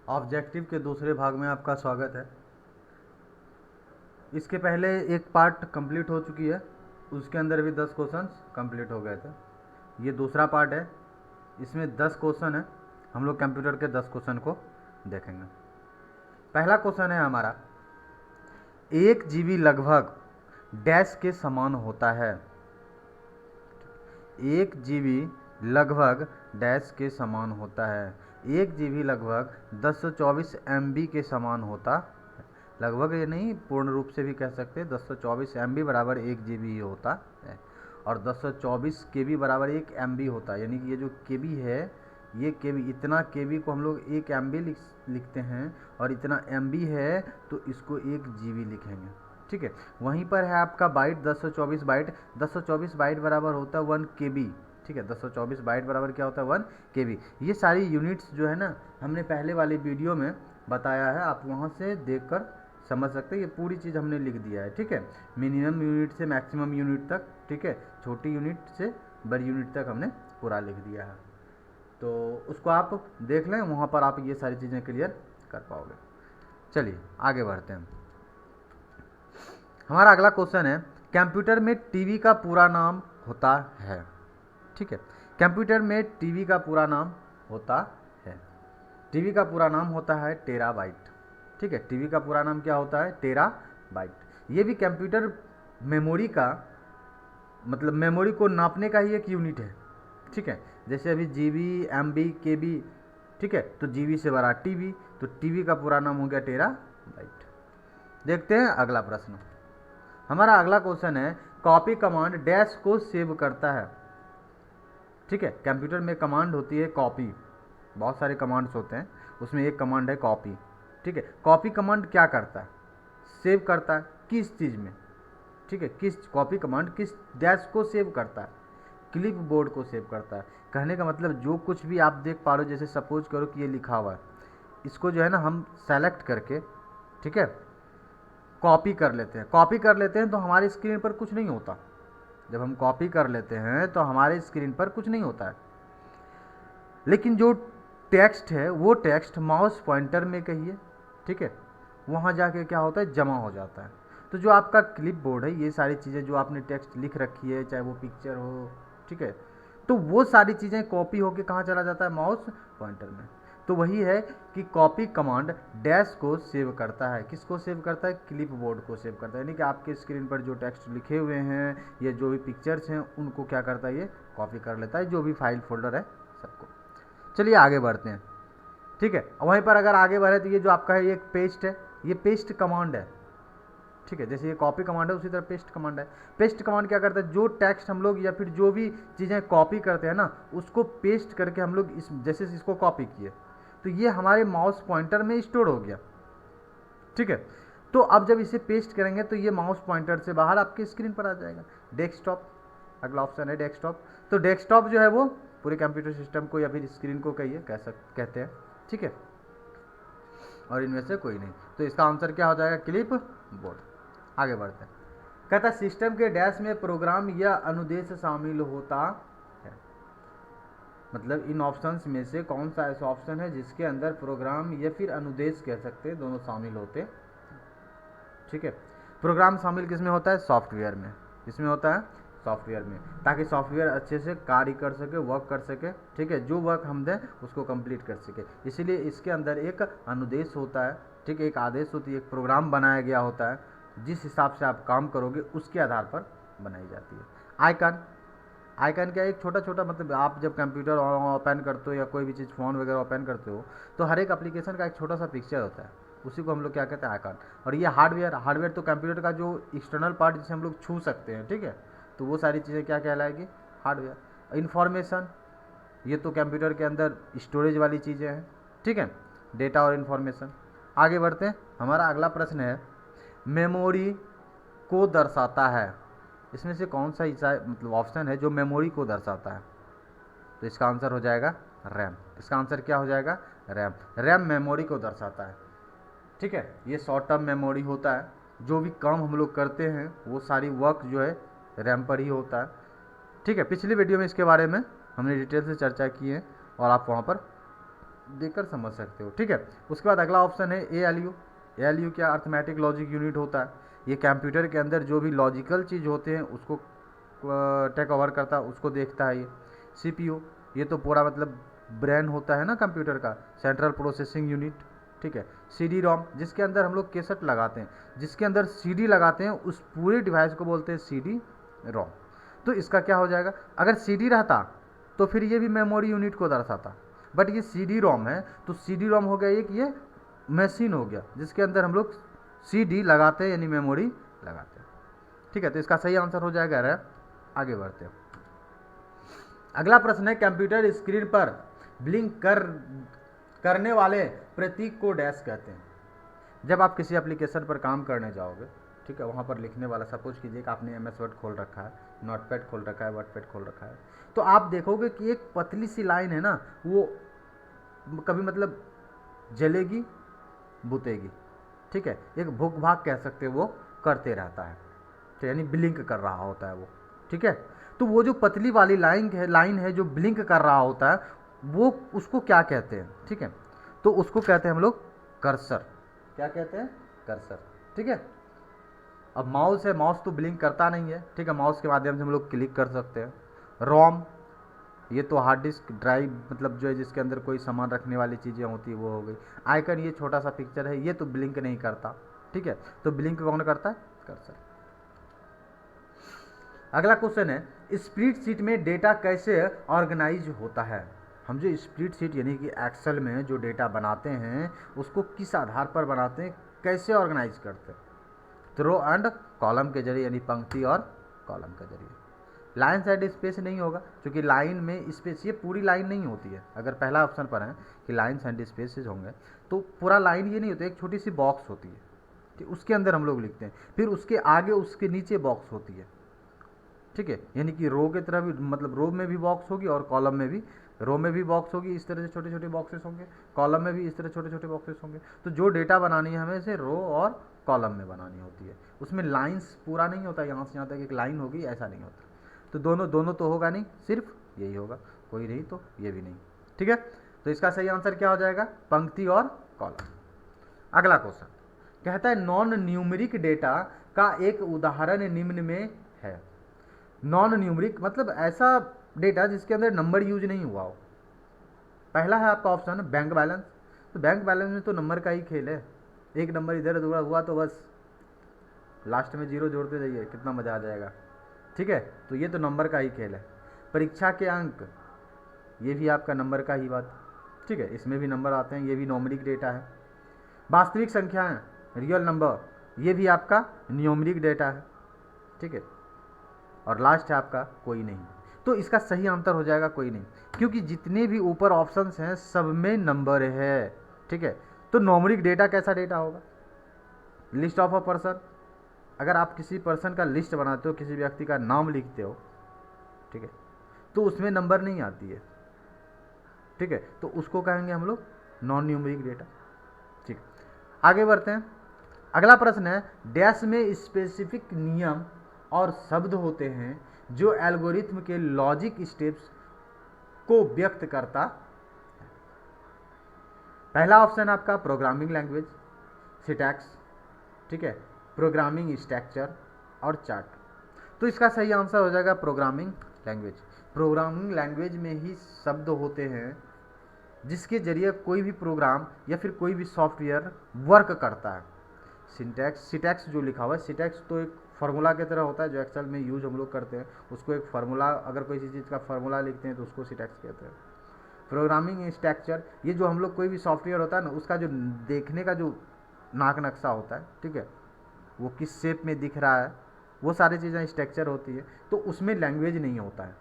Objective के दूसरे भाग में आपका स्वागत है। इसके पहले एक पार्ट कंप्लीट हो चुकी है, उसके अंदर भी 10 क्वेश्चंस कंप्लीट हो गए थे। ये दूसरा पार्ट है, इसमें 10 क्वेश्चन है। हम लोग कंप्यूटर के 10 क्वेश्चन को देखेंगे। पहला क्वेश्चन है हमारा, 1 GB लगभग डैश के समान होता है। 1 GB लगभग डैश के समान होता है। 1 GB लगभग 1024 MB के समान होता है। लगभग ये नहीं, पूर्ण रूप से भी कह सकते हैं। 1024 MB बराबर 1 GB ही होता है, और 1024 KB बराबर 1 MB होता है। यानी कि ये जो KB है, ये KB, इतना KB को हम लोग 1 MB लिखते हैं, और इतना MB है तो इसको 1 GB लिखेंगे। ठीक है। वहीं पर है आपका बाइट, 1024 बाइट। 1024 बाइट बराबर होता है 1 KB। ठीक है, 1024 बाइट बराबर क्या होता है? 1 KB। ये सारी यूनिट्स जो है ना, हमने पहले वाली वीडियो में बताया है, आप वहाँ से देखकर समझ सकते हैं। ये पूरी चीज़ हमने लिख दिया है। ठीक है, मिनिमम यूनिट से मैक्सिमम यूनिट तक। ठीक है, छोटी यूनिट से बड़ी यूनिट तक हमने पूरा लिख दिया है, तो उसको आप देख लें, वहाँ पर आप ये सारी चीज़ें क्लियर कर पाओगे। चलिए आगे बढ़ते हैं। हमारा अगला क्वेश्चन है, कंप्यूटर में टीवी का पूरा नाम होता है। ठीक है, कंप्यूटर में टीवी का पूरा नाम होता है। टीवी का पूरा नाम होता है टेराबाइट। ठीक है, टीवी का पूरा नाम क्या होता है? टेराबाइट। ये भी कंप्यूटर मेमोरी का, मतलब मेमोरी को नापने का ही एक यूनिट है। ठीक है, जैसे अभी GB, MB, KB। ठीक है, तो GB से बड़ा टीवी, तो टीवी का पूरा नाम हो गया टेराबाइट। देखते हैं अगला प्रश्न। हमारा अगला क्वेश्चन है, कॉपी कमांड डैश को सेव करता है। ठीक है, कंप्यूटर में कमांड होती है कॉपी, बहुत सारे कमांड्स होते हैं, उसमें एक कमांड है कॉपी। ठीक है, कॉपी कमांड क्या करता है? सेव करता है किस चीज़ में? ठीक है, किस कॉपी कमांड किस डैश को सेव करता है? क्लिप बोर्ड को सेव करता है। कहने का मतलब जो कुछ भी आप देख पा रहे हो, जैसे सपोज करो कि ये लिखा हुआ है, इसको जो है ना हम सेलेक्ट करके, ठीक है, कॉपी कर लेते हैं। कॉपी कर लेते हैं तो हमारी स्क्रीन पर कुछ नहीं होता। जब हम कॉपी कर लेते हैं तो हमारे स्क्रीन पर कुछ नहीं होता है, लेकिन जो टेक्स्ट है वो टेक्स्ट माउस पॉइंटर में कहिए, ठीक है, वहाँ जाके क्या होता है? जमा हो जाता है। तो जो आपका क्लिप बोर्ड है, ये सारी चीज़ें जो आपने टेक्स्ट लिख रखी है, चाहे वो पिक्चर हो, ठीक है, तो वो सारी चीज़ें कॉपी होके कहाँ चला जाता है? माउस पॉइंटर में। तो वही है कि कॉपी कमांड डैश को सेव करता है। किसको सेव करता है? क्लिप बोर्ड को सेव करता है। यानी कि आपके स्क्रीन पर जो टेक्स्ट लिखे हुए हैं या जो भी पिक्चर्स हैं, उनको क्या करता है? ये कॉपी कर लेता है, जो भी फाइल फोल्डर है सबको। चलिए आगे बढ़ते हैं। ठीक है, वहीं पर अगर आगे बढ़े तो ये जो आपका है, ये पेस्ट है, ये पेस्ट कमांड है। ठीक है, जैसे ये कॉपी कमांड है, उसी तरह पेस्ट कमांड है। पेस्ट कमांड क्या करता है? जो टेक्स्ट हम लोग या फिर जो भी चीज़ें कॉपी करते हैं ना, उसको पेस्ट करके हम लोग इस, जैसे इसको कॉपी किए, तो ये हमारे माउस पॉइंटर में स्टोर हो गया। ठीक है, तो अब जब इसे पेस्ट करेंगे तो ये माउस पॉइंटर से बाहर आपके स्क्रीन पर आ जाएगा। डेस्कटॉप, अगला ऑप्शन है डेस्कटॉप। तो डेस्कटॉप जो है वो पूरे कंप्यूटर सिस्टम को या फिर स्क्रीन को कहिए, कहते हैं। ठीक है, और इनमें से कोई नहीं, तो इसका आंसर क्या हो जाएगा? Clip board. आगे बढ़ते हैं। कहता सिस्टम के डैश में प्रोग्राम या अनुदेश शामिल होता है। मतलब इन ऑप्शंस में से कौन सा ऐसा ऑप्शन है जिसके अंदर प्रोग्राम या फिर अनुदेश कह सकते हैं, दोनों शामिल होते? ठीक है, प्रोग्राम शामिल किस में होता है? सॉफ्टवेयर में। किसमें होता है? सॉफ्टवेयर में, ताकि सॉफ्टवेयर अच्छे से कार्य कर सके, वर्क कर सके। ठीक है, जो वर्क हम दें उसको कंप्लीट कर सके, इसीलिए इसके अंदर एक अनुदेश होता है। ठीक है, एक आदेश होती है, एक प्रोग्राम बनाया गया होता है, जिस हिसाब से आप काम करोगे उसके आधार पर बनाई जाती है। आइकन, आइकन क्या है? एक छोटा छोटा, मतलब आप जब कंप्यूटर ओपन करते हो या कोई भी चीज़ फ़ोन वगैरह ओपन करते हो, तो हर एक एप्लीकेशन का एक छोटा सा पिक्चर होता है, उसी को हम लोग क्या कहते हैं? आइकन। और ये हार्डवेयर, हार्डवेयर तो कंप्यूटर का जो एक्सटर्नल पार्ट जिसे हम लोग छू सकते हैं, ठीक है, तो वो सारी चीज़ें क्या कहलाएगी? हार्डवेयर। इन्फॉर्मेशन, ये तो कंप्यूटर के अंदर स्टोरेज वाली चीज़ें हैं। ठीक है, डेटा और इन्फॉर्मेशन। आगे बढ़ते हैं। हमारा अगला प्रश्न है, मेमोरी को दर्शाता है। इसमें से कौन सा ऐसा मतलब ऑप्शन है जो मेमोरी को दर्शाता है? तो इसका आंसर हो जाएगा रैम। इसका आंसर क्या हो जाएगा? रैम। रैम मेमोरी को दर्शाता है। ठीक है, ये शॉर्ट टर्म मेमोरी होता है, जो भी काम हम लोग करते हैं वो सारी वर्क जो है रैम पर ही होता है। ठीक है, पिछली वीडियो में इसके बारे में हमने डिटेल से चर्चा की है, और आप वहाँ पर देखकर समझ सकते हो, ठीक है। उसके बाद अगला ऑप्शन है ALU। ALU क्या, अर्थमेटिक लॉजिक यूनिट होता है। ये कंप्यूटर के अंदर जो भी लॉजिकल चीज़ होते हैं उसको टेक ओवर करता है, उसको देखता है ये। CPU, ये तो पूरा मतलब ब्रेन होता है ना कंप्यूटर का, सेंट्रल प्रोसेसिंग यूनिट, ठीक है। CD-ROM, जिसके अंदर हम लोग कैसेट लगाते हैं, जिसके अंदर CD लगाते हैं, उस पूरे डिवाइस को बोलते हैं CD-ROM। तो इसका क्या हो जाएगा, अगर CD रहता तो फिर ये भी मेमोरी यूनिट को दर्शाता, बट ये CD-ROM है, तो CD-ROM हो गया एक ये मशीन हो गया जिसके अंदर हम लोग CD लगाते हैं, यानी मेमोरी लगाते हैं, ठीक है। तो इसका सही आंसर हो जाएगा रे। आगे बढ़ते हैं। अगला प्रश्न है, कंप्यूटर स्क्रीन पर ब्लिंक करने वाले प्रतीक को डैश कहते हैं। जब आप किसी एप्लीकेशन पर काम करने जाओगे, ठीक है, वहाँ पर लिखने वाला, सपोज कीजिए कि आपने MS वर्ड खोल रखा है, नोटपैड खोल रखा है, वर्डपैड खोल रखा है, तो आप देखोगे कि एक पतली सी लाइन है ना, वो कभी मतलब जलेगी बुतेगी, ठीक है, एक भूख भाग कह सकते हो, वो करते रहता है, तो यानी ब्लिंक कर रहा होता है वो, ठीक है। तो वो जो पतली वाली लाइन है जो ब्लिंक कर रहा होता है, वो उसको क्या कहते हैं, ठीक है, तो उसको कहते हैं हम लोग कर्सर। क्या कहते हैं, कर्सर, ठीक है। अब माउस है, माउस तो ब्लिंक करता नहीं है, ठीक है, माउस के माध्यम से हम लोग क्लिक कर सकते हैं। रोम, ये तो हार्ड डिस्क ड्राइव मतलब जो है जिसके अंदर कोई सामान रखने वाली चीज़ें होती है वो हो गई। आइकन, ये छोटा सा पिक्चर है, ये तो ब्लिंक नहीं करता, ठीक है, तो ब्लिंक कौन करता है, कर्सर। अगला क्वेश्चन है, स्प्रेडशीट में डेटा कैसे ऑर्गेनाइज होता है। हम जो स्प्रेडशीट यानी कि एक्सेल में जो डेटा बनाते हैं उसको किस आधार पर बनाते हैं, कैसे ऑर्गेनाइज करते हैं, तो रो एंड कॉलम के जरिए, यानी पंक्ति और कॉलम के जरिए। लाइन साइड स्पेस नहीं होगा, क्योंकि लाइन में स्पेस, ये पूरी लाइन नहीं होती है। अगर पहला ऑप्शन पर है कि लाइन एंड स्पेसेस होंगे, तो पूरा लाइन ये नहीं होती, एक छोटी सी बॉक्स होती है, ठीक, उसके अंदर हम लोग लिखते हैं, फिर उसके आगे उसके नीचे बॉक्स होती है, ठीक है, यानी कि रो की तरह भी, मतलब रो में भी बॉक्स होगी और कॉलम में भी, रो में भी बॉक्स होगी, इस तरह से छोटे छोटे बॉक्सेस होंगे, कॉलम में भी इस तरह छोटे छोटे बॉक्सेस होंगे। तो जो डेटा बनानी है हमें से रो और कॉलम में बनानी होती है, उसमें लाइंस पूरा नहीं होता, यहाँ से यहाँ तक एक लाइन होगी, ऐसा नहीं होता। तो दोनों तो होगा नहीं, सिर्फ यही होगा, कोई नहीं तो ये भी नहीं, ठीक है। तो इसका सही आंसर क्या हो जाएगा, पंक्ति और कॉलम। अगला क्वेश्चन कहता है, नॉन न्यूमेरिक डेटा का एक उदाहरण निम्न में है। नॉन न्यूमेरिक मतलब ऐसा डेटा जिसके अंदर नंबर यूज नहीं हुआ हो। पहला है आपका ऑप्शन बैंक बैलेंस, तो बैंक बैलेंस में तो नंबर का ही खेल है, एक नंबर इधर उधर हुआ तो बस लास्ट में जीरो जोड़ते जाइए, कितना मज़ा आ जाएगा, ठीक है। तो ये तो नंबर का ही खेल है। परीक्षा के अंक, ये भी आपका नंबर का ही बात, ठीक है, इसमें भी नंबर आते हैं, ये भी न्यूमेरिक डेटा है। वास्तविक संख्याएं, रियल नंबर, ये भी आपका न्यूमेरिक डेटा है, ठीक है। और लास्ट है आपका कोई नहीं। तो इसका सही आंसर हो जाएगा कोई नहीं, क्योंकि जितने भी ऊपर ऑप्शंस हैं सब में नंबर है, ठीक है। तो न्यूमेरिक डेटा कैसा डेटा होगा, लिस्ट ऑफ अ पर्सन, अगर आप किसी पर्सन का लिस्ट बनाते हो, किसी व्यक्ति का नाम लिखते हो, ठीक है, तो उसमें नंबर नहीं आती है, ठीक है, तो उसको कहेंगे हम लोग नॉन न्यूमेरिक डेटा, ठीक। आगे बढ़ते हैं। अगला प्रश्न है, डैश में स्पेसिफिक नियम और शब्द होते हैं जो एल्गोरिथम के लॉजिक स्टेप्स को व्यक्त करता है। पहला ऑप्शन आपका प्रोग्रामिंग लैंग्वेज, सिटैक्स, ठीक है, प्रोग्रामिंग स्ट्रक्चर और चार्ट। तो इसका सही आंसर हो जाएगा प्रोग्रामिंग लैंग्वेज। प्रोग्रामिंग लैंग्वेज में ही शब्द होते हैं जिसके जरिए कोई भी प्रोग्राम या फिर कोई भी सॉफ्टवेयर वर्क करता है। सिटैक्स जो लिखा हुआ है, सिटैक्स तो एक फार्मूला की तरह होता है जो एक्सेल में यूज हम लोग करते हैं, उसको एक फार्मूला, अगर कोई चीज़ का फार्मूला लिखते हैं तो उसको सिटैक्स कहते हैं। प्रोग्रामिंग स्ट्रक्चर, ये जो हम लोग कोई भी सॉफ्टवेयर होता है ना, उसका जो देखने का जो नाक नक्शा होता है, ठीक है, वो किस शेप में दिख रहा है, वो सारी चीज़ें स्ट्रक्चर होती है। तो उसमें लैंग्वेज नहीं होता है,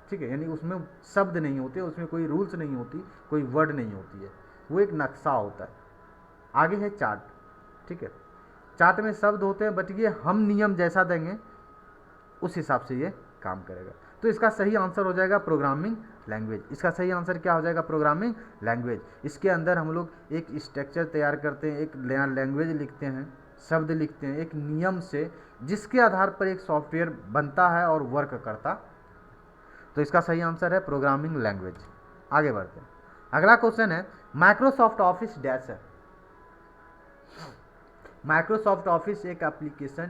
ठीक है, यानी उसमें शब्द नहीं होते, उसमें कोई रूल्स नहीं होती, कोई वर्ड नहीं होती है, वो एक नक्शा होता है। आगे है चार्ट, ठीक है, चार्ट में शब्द होते हैं, बट ये हम नियम जैसा देंगे उस हिसाब से ये काम करेगा। तो इसका सही आंसर हो जाएगा प्रोग्रामिंग लैंग्वेज। इसका सही आंसर क्या हो जाएगा, प्रोग्रामिंग लैंग्वेज। इसके अंदर हम लोग एक स्ट्रक्चर तैयार करते हैं, एक लैंग्वेज लिखते हैं, शब्द लिखते हैं एक नियम से, जिसके आधार पर एक सॉफ्टवेयर बनता है और वर्क करता। तो इसका सही आंसर है प्रोग्रामिंग लैंग्वेज। आगे बढ़ते हैं। अगला क्वेश्चन है माइक्रोसॉफ्ट ऑफिस डैश है। माइक्रोसॉफ्ट ऑफिस एक एप्लीकेशन